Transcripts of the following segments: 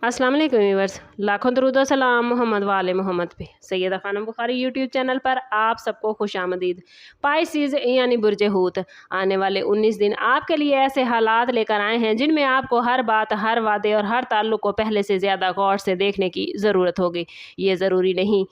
अस्सलाम वालेकुम व्यूअर्स, लाखों दरूद व सलाम मोहम्मद वाले मोहम्मद पे। सैयदा खानम बुखारी यूट्यूब चैनल पर आप सबको खुश आमदीद। पाइसिस यानी बुर्ज हूत आने वाले 19 दिन आपके लिए ऐसे हालात लेकर आए हैं जिनमें आपको हर बात, हर वादे और हर ताल्लुक को पहले से ज़्यादा गौर से देखने की ज़रूरत होगी। ये ज़रूरी नहीं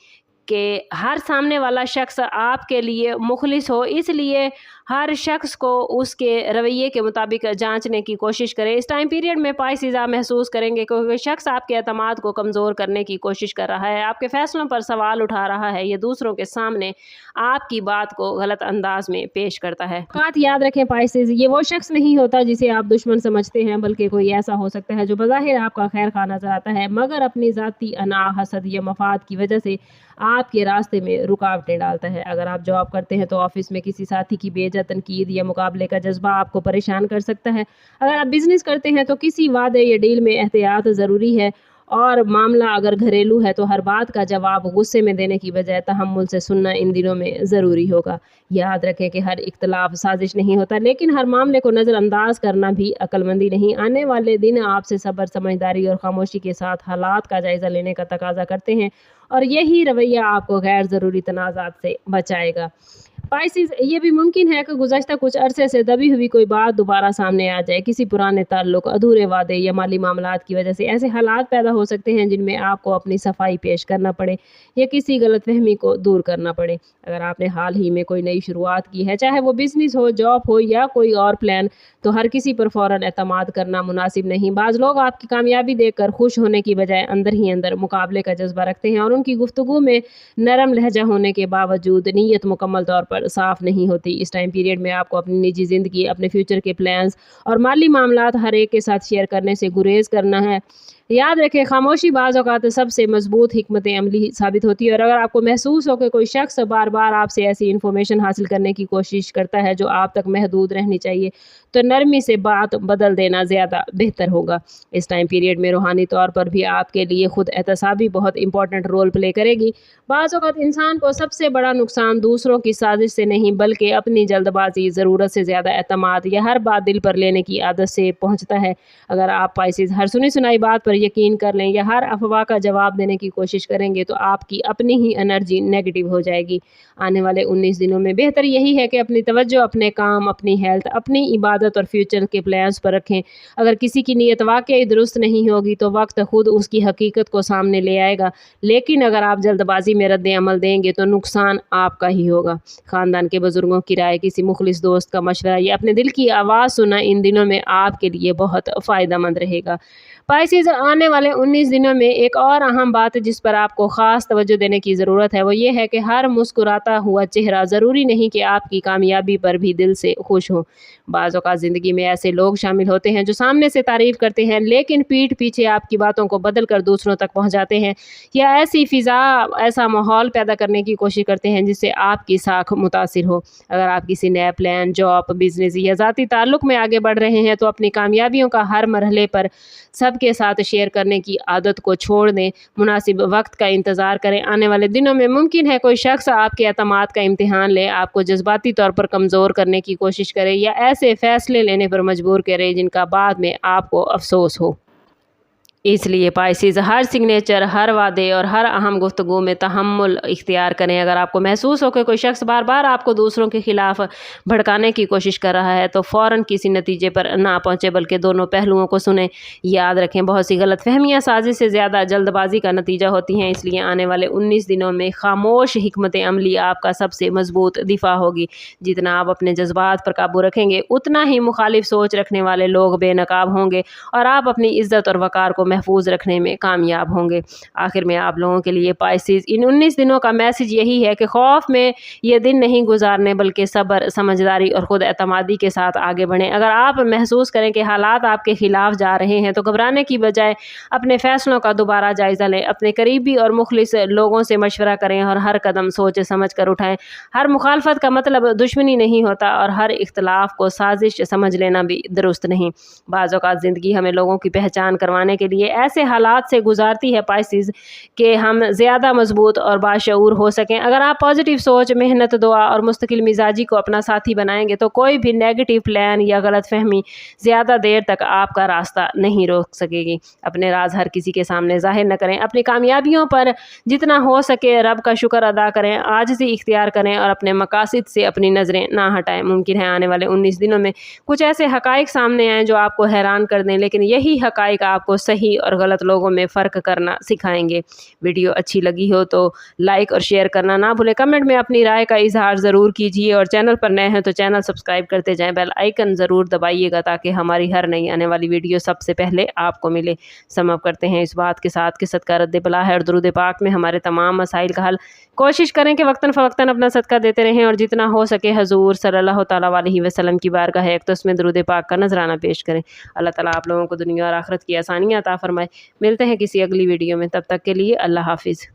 कि हर सामने वाला शख्स आपके लिए मुखलिस हो, इसलिए हर शख्स को उसके रवैये के मुताबिक जांचने की कोशिश करें। इस टाइम पीरियड में पाइसिस आप महसूस करेंगे कि कोई शख्स आपके एतमाद को कमज़ोर करने की कोशिश कर रहा है, आपके फ़ैसलों पर सवाल उठा रहा है, ये दूसरों के सामने आपकी बात को गलत अंदाज में पेश करता है। बात याद रखें पाइसिस, ये वो शख्स नहीं होता जिसे आप दुश्मन समझते हैं, बल्कि कोई ऐसा हो सकता है जो बज़ाहिर आपका खैर खा नजर आता है, मगर अपनी ज़ाती अना, हसद या मफाद की वजह से आपके रास्ते में रुकावटें डालता है। अगर आप जॉब करते हैं तो ऑफिस में किसी साथी की बेइज्जत, तनकीद या मुकाबले का जज्बा आपको परेशान कर सकता है। अगर आप बिजनेस करते हैं तो किसी वादे या डील में एहतियात ज़रूरी है, और मामला अगर घरेलू है तो हर बात का जवाब गुस्से में देने की बजाय तहम्मुल से सुनना इन दिनों में ज़रूरी होगा। याद रखें कि हर इख्तलाफ साजिश नहीं होता, लेकिन हर मामले को नज़रअंदाज करना भी अक्लमंदी नहीं। आने वाले दिन आपसे सब्र, समझदारी और खामोशी के साथ हालात का जायज़ा लेने का तकाजा करते हैं, और यही रवैया आपको गैर ज़रूरी तनाज़ात से बचाएगा। पाइसिस, ये भी मुमकिन है कि गुज़श्ता कुछ अरसे से दबी हुई कोई बात दोबारा सामने आ जाए। किसी पुराने ताल्लुक, अधूरे वादे या माली मामलात की वजह से ऐसे हालात पैदा हो सकते हैं जिनमें आपको अपनी सफाई पेश करना पड़े या किसी गलतफहमी को दूर करना पड़े। अगर आपने हाल ही में कोई नई शुरुआत की है, चाहे वो बिजनेस हो, जॉब हो या कोई और प्लान, तो हर किसी पर फ़ौरन एतमाद करना मुनासिब नहीं। बाज़ लोग आपकी कामयाबी देखकर खुश होने की बजाय अंदर ही अंदर मुकाबले का जज्बा रखते हैं, और उनकी गुफ्तगू में नरम लहजा होने के बावजूद नीयत मुकम्मल तौर पर साफ नहीं होती। इस टाइम पीरियड में आपको अपनी निजी ज़िंदगी, अपने फ्यूचर के प्लान्स और माली मामलात हर एक के साथ शेयर करने से गुरेज करना है। याद रखें, खामोशी बाज़ औक़ात सबसे मजबूत हिकमत अमली साबित होती है, और अगर आपको महसूस हो कि कोई शख्स बार बार आपसे ऐसी इन्फॉर्मेशन हासिल करने की कोशिश करता है जो आप तक महदूद रहनी चाहिए, तो नरमी से बात बदल देना ज़्यादा बेहतर होगा। इस टाइम पीरियड में रूहानी तौर पर भी आपके लिए खुद एहतसाबी बहुत इंपॉर्टेंट रोल प्ले करेगी। बाज़ औक़ात इंसान को सबसे बड़ा नुकसान दूसरों की साजिश से नहीं, बल्कि अपनी जल्दबाजी, ज़रूरत से ज़्यादा एतमाद या हर बात दिल पर लेने की आदत से पहुँचता है। अगर आप पाइसिस हर सुनी सुनाई बात पर यकीन कर लें या हर अफवाह का जवाब देने की कोशिश करेंगे, तो आपकी अपनी ही एनर्जी नेगेटिव हो जाएगी। आने वाले 19 दिनों में बेहतर यही है कि अपनी तवज्जो अपने काम, अपनी हेल्थ, अपनी इबादत और फ्यूचर के प्लान्स पर रखें। अगर किसी की नीयत वाकई दुरुस्त नहीं होगी तो वक्त खुद उसकी हकीकत को सामने ले आएगा, लेकिन अगर आप जल्दबाजी में रद्द अमल देंगे तो नुकसान आपका ही होगा। ख़ानदान के बुजुर्गों की राय, किसी मुखलिस दोस्त का मशवरा या अपने दिल की आवाज़ सुनना इन दिनों में आपके लिए बहुत फ़ायदेमंद रहेगा। पाइसिस, आने वाले 19 दिनों में एक और अहम बात जिस पर आपको ख़ास तवज्जो देने की ज़रूरत है, वो ये है कि हर मुस्कुराता हुआ चेहरा ज़रूरी नहीं कि आपकी कामयाबी पर भी दिल से खुश हो। बाज़ औक़ात ज़िंदगी में ऐसे लोग शामिल होते हैं जो सामने से तारीफ़ करते हैं, लेकिन पीठ पीछे आपकी बातों को बदल कर दूसरों तक पहुँचाते हैं, या ऐसी फ़िज़ा, ऐसा माहौल पैदा करने की कोशिश करते हैं जिससे आपकी साख मुतासिर हो। अगर आप किसी नया प्लान, जॉब, बिजनेस या ज़ाती ताल्लुक़ में आगे बढ़ रहे हैं, तो अपनी कामयाबियों का हर मरहले पर सबके साथ शेयर करने की आदत को छोड़ दें। मुनासिब वक्त का इंतज़ार करें। आने वाले दिनों में मुमकिन है कोई शख्स आपके एतमाद का इम्तिहान ले, आपको जज्बाती तौर पर कमज़ोर करने की कोशिश करे या ऐसे फ़ैसले लेने पर मजबूर करे जिनका बाद में आपको अफसोस हो। इसलिए पाइसिस, हर सिग्नेचर, हर वादे और हर अहम गुफ्तगू में तहम्मुल इख्तियार करें। अगर आपको महसूस हो कि कोई शख्स बार बार आपको दूसरों के खिलाफ भड़काने की कोशिश कर रहा है, तो फ़ौरन किसी नतीजे पर ना पहुँचे, बल्कि दोनों पहलुओं को सुनें। याद रखें, बहुत सी गलतफहमियाँ साजिश से ज़्यादा जल्दबाजी का नतीजा होती हैं, इसलिए आने वाले 19 दिनों में खामोश हिकमत अमली आपका सबसे मजबूत दिफा होगी। जितना आप अपने जज्बात पर काबू रखेंगे, उतना ही मुखालिफ सोच रखने वाले लोग बेनकाब होंगे, और आप अपनी इज़्ज़त और वक़ार को महफूज रखने में कामयाब होंगे। आखिर में आप लोगों के लिए पाइसिस, इन 19 दिनों का मैसेज यही है कि खौफ में ये दिन नहीं गुजारने, बल्कि सब्र, समझदारी और खुद एतमादी के साथ आगे बढ़ें। अगर आप महसूस करें कि हालात आपके खिलाफ जा रहे हैं, तो घबराने की बजाय अपने फ़ैसलों का दोबारा जायज़ा लें। अपने करीबी और मुखलिस लोगों से मशवरा करें और हर कदम सोच समझ कर उठाएं। हर मुखालफत का मतलब दुश्मनी नहीं होता, और हर इख्तलाफ को साजिश समझ लेना भी दुरुस्त नहीं। बाज़ औक़ात ज़िंदगी हमें लोगों की पहचान करवाने के लिए ऐसे हालात से गुजारती है पाइसेस कि हम ज़्यादा मजबूत और बाशऊर हो सकें। अगर आप पॉजिटिव सोच, मेहनत, दुआ और मुस्तकिल मिजाजी को अपना साथी बनाएंगे तो कोई भी नेगेटिव प्लान या गलत फहमी ज़्यादा देर तक आपका रास्ता नहीं रोक सकेगी। अपने राज हर किसी के सामने जाहिर न करें। अपनी कामयाबियों पर जितना हो सके रब का शुक्र अदा करें, आजिज़ी इख्तियार करें और अपने मकासद से अपनी नज़रें ना हटाएं। मुमकिन है आने वाले 19 दिनों में कुछ ऐसे हकाइक सामने आएँ जो आपको हैरान कर दें, लेकिन यही हकाइक आपको सही और गलत लोगों में फ़र्क करना सिखाएंगे। वीडियो अच्छी लगी हो तो लाइक और शेयर करना ना भूलें। कमेंट में अपनी राय का इजहार ज़रूर कीजिए और चैनल पर नए हैं तो चैनल सब्सक्राइब करते जाएं। बेल आइकन ज़रूर दबाइएगा ताकि हमारी हर नई आने वाली वीडियो सबसे पहले आपको मिले। समाप्त करते हैं इस बात के साथ कि सदका रद्द बला है और दुरूद पाक में हमारे तमाम मसाइल का हल। कोशिश करें कि वक्तन फ़वक्तन अपना सदका देते रहें और जितना हो सके हजूर सल्लल्लाहु तआला अलैहि वसल्लम की बारगाह है तो उसमें दुरूद पाक का नजराना पेश करें। अल्लाह ताला आप लोगों को दुनिया और आखिरत की आसानियाँ अता फरमाए। मिलते हैं किसी अगली वीडियो में, तब तक के लिए अल्लाह हाफिज़।